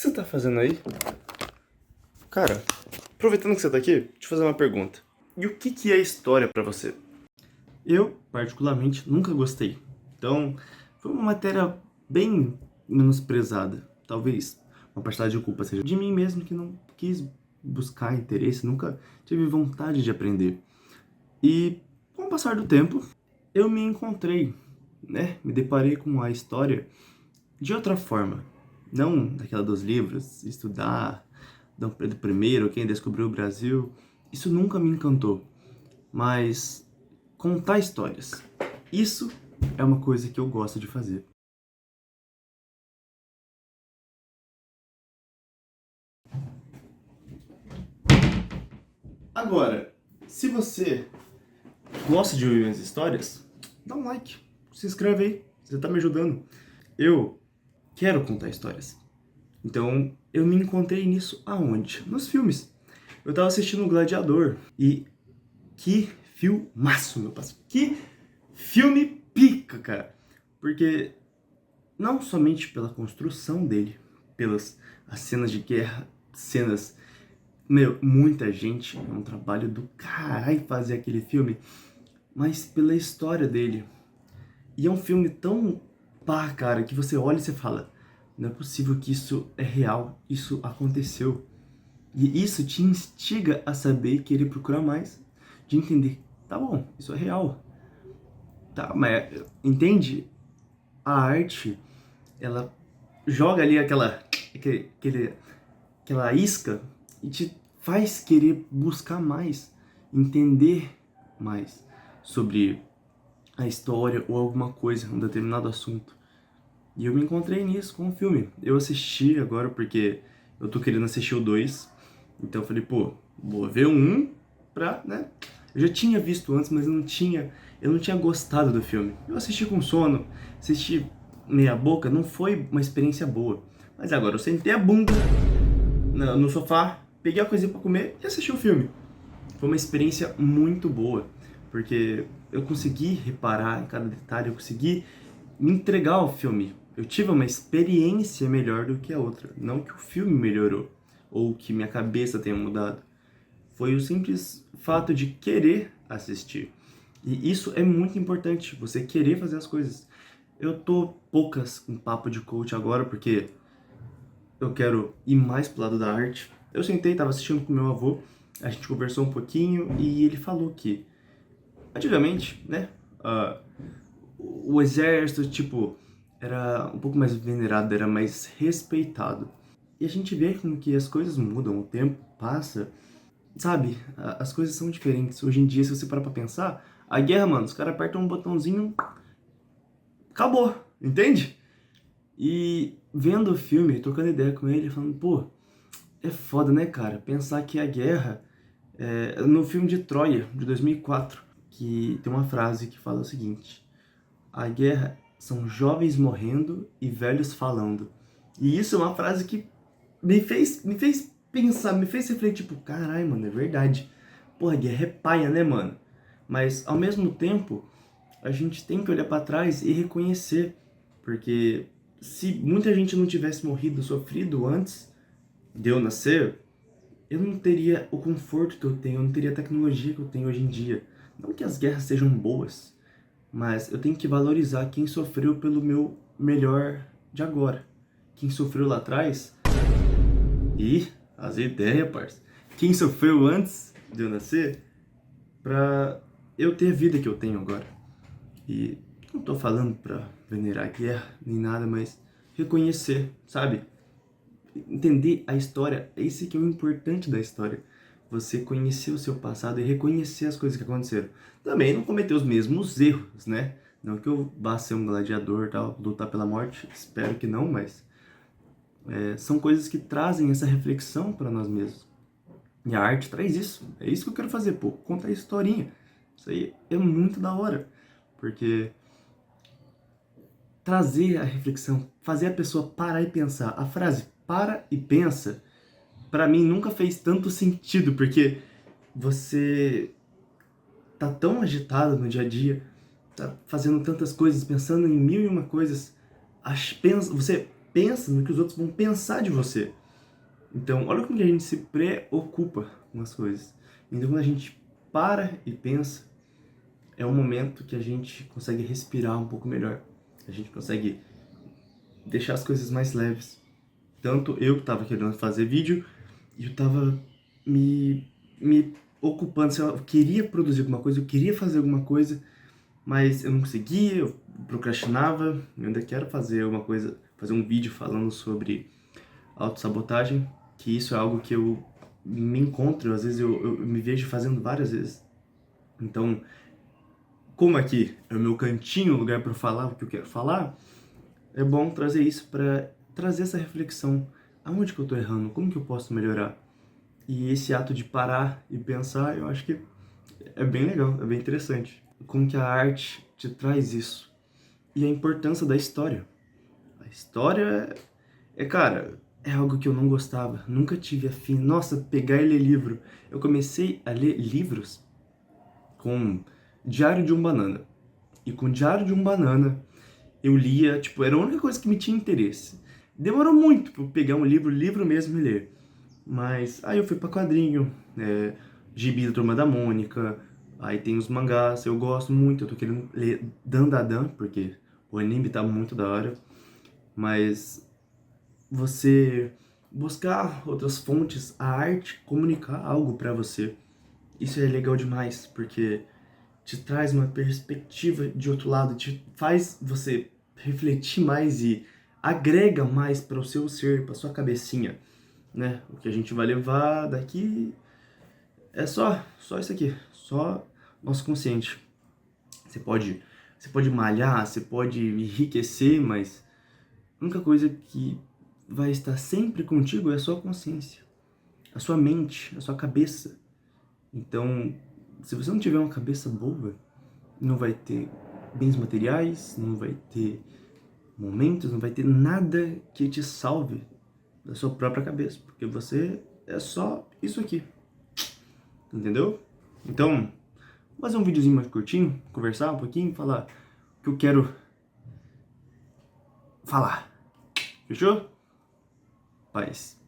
você tá fazendo aí? Cara, aproveitando que você tá aqui, deixa eu fazer uma pergunta. E o que é história pra você? Eu, particularmente, nunca gostei. Então, foi uma matéria bem menosprezada. Talvez uma parcela de culpa seja de mim mesmo, que não quis buscar interesse, nunca tive vontade de aprender. E, com o passar do tempo, eu me encontrei, né? Me deparei com a história de outra forma. Não daquela dos livros, estudar Dom Pedro I, quem descobriu o Brasil. Isso nunca me encantou. Mas contar histórias, isso é uma coisa que eu gosto de fazer. Agora, se você gosta de ouvir minhas histórias, dá um like, se inscreve aí, você tá me ajudando. Eu quero contar histórias. Então, eu me encontrei nisso aonde? Nos filmes. Eu tava assistindo o Gladiador e que filmaço, meu parceiro. Que filme pica, cara. Porque não somente pela construção dele, pelas as cenas de guerra, cenas, meu, muita gente, é um trabalho do caralho fazer aquele filme, mas pela história dele. E é um filme tão pá, cara, que você olha e você fala, não é possível que isso é real, isso aconteceu. E isso te instiga a saber e querer procurar mais, de entender, tá bom, isso é real. Tá, mas entende? A arte, ela joga ali aquela isca e te faz querer buscar mais, entender mais sobre a história ou alguma coisa, um determinado assunto. E eu me encontrei nisso com o filme. Eu assisti agora porque eu tô querendo assistir o 2. Então eu falei, pô, vou ver o 1 pra, né? Eu já tinha visto antes, mas eu não tinha gostado do filme. Eu assisti com sono, assisti meia boca, não foi uma experiência boa. Mas agora eu sentei a bunda no sofá, peguei a coisinha pra comer e assisti o filme. Foi uma experiência muito boa, porque eu consegui reparar em cada detalhe, eu consegui me entregar ao filme. Eu tive uma experiência melhor do que a outra. Não que o filme melhorou, ou que minha cabeça tenha mudado. Foi o simples fato de querer assistir. E isso é muito importante, você querer fazer as coisas. Eu tô poucas com papo de coach agora, porque eu quero ir mais pro lado da arte. Eu sentei, tava assistindo com meu avô, a gente conversou um pouquinho e ele falou que, antigamente, né, o exército, tipo, era um pouco mais venerado, era mais respeitado. E a gente vê como que as coisas mudam, o tempo passa, sabe? As coisas são diferentes. Hoje em dia, se você parar pra pensar, a guerra, mano, os caras apertam um botãozinho, acabou, entende? E vendo o filme, trocando ideia com ele, falando, pô, é foda, né, cara? Pensar que a guerra, no filme de Troia, de 2004, que tem uma frase que fala o seguinte: a guerra são jovens morrendo e velhos falando. E isso é uma frase que me fez pensar, me fez refletir, tipo, caralho, mano, é verdade. Porra, guerra é paia, né, mano? Mas, ao mesmo tempo, a gente tem que olhar pra trás e reconhecer, porque se muita gente não tivesse morrido, sofrido antes de eu nascer, eu não teria o conforto que eu tenho, eu não teria a tecnologia que eu tenho hoje em dia. Não que as guerras sejam boas, mas eu tenho que valorizar quem sofreu pelo meu melhor de agora. Quem sofreu lá atrás. E as ideias, parça. Quem sofreu antes de eu nascer pra eu ter a vida que eu tenho agora. E não tô falando pra venerar a guerra nem nada, mas reconhecer, sabe? Entender a história, esse que é o importante da história. Você conhecer o seu passado e reconhecer as coisas que aconteceram. Também não cometer os mesmos erros, né? Não que eu vá ser um gladiador, tal, lutar pela morte, espero que não, mas são coisas que trazem essa reflexão para nós mesmos. E a arte traz isso. É isso que eu quero fazer, pô, contar historinha. Isso aí é muito da hora, porque trazer a reflexão, fazer a pessoa parar e pensar. A frase para e pensa, pra mim nunca fez tanto sentido, porque você tá tão agitado no dia a dia, tá fazendo tantas coisas, pensando em mil e uma coisas, você pensa no que os outros vão pensar de você. Então, olha como que a gente se preocupa com as coisas. Então, quando a gente para e pensa, é um momento que a gente consegue respirar um pouco melhor. A gente consegue deixar as coisas mais leves. Tanto eu que estava querendo fazer vídeo, e eu estava me ocupando, sei lá, eu queria produzir alguma coisa, eu queria fazer alguma coisa, mas eu não conseguia, eu procrastinava. Eu ainda quero fazer alguma coisa, fazer um vídeo falando sobre autossabotagem, que isso é algo que eu me encontro, às vezes eu me vejo fazendo várias vezes. Então, como aqui é o meu cantinho, o lugar para falar o que eu quero falar, é bom trazer isso para trazer essa reflexão. Aonde que eu tô errando? Como que eu posso melhorar? E esse ato de parar e pensar, eu acho que é bem legal, é bem interessante. Como que a arte te traz isso? E a importância da história. A história cara, é algo que eu não gostava, nunca tive afim. Nossa, pegar e ler livro. Eu comecei a ler livros com Diário de um Banana. E com Diário de um Banana, eu lia, tipo, era a única coisa que me tinha interesse. Demorou muito pra eu pegar um livro mesmo e ler. Mas aí eu fui pra quadrinho, Gibi da Turma da Mônica, aí tem os mangás, eu gosto muito, eu tô querendo ler Dandadan, porque o anime tá muito da hora. Mas você buscar outras fontes, a arte comunicar algo pra você, isso é legal demais, porque te traz uma perspectiva de outro lado, te faz você refletir mais e agrega mais para o seu ser, para sua cabecinha, né? O que a gente vai levar daqui é só isso aqui, só nosso consciente. Você pode malhar, você pode enriquecer, mas a única coisa que vai estar sempre contigo é a sua consciência, a sua mente, a sua cabeça. Então, se você não tiver uma cabeça boa, não vai ter bens materiais, não vai ter momentos, não vai ter nada que te salve da sua própria cabeça, porque você é só isso aqui, entendeu? Então, vou fazer um videozinho mais curtinho, conversar um pouquinho, falar o que eu quero falar. Fechou? Paz.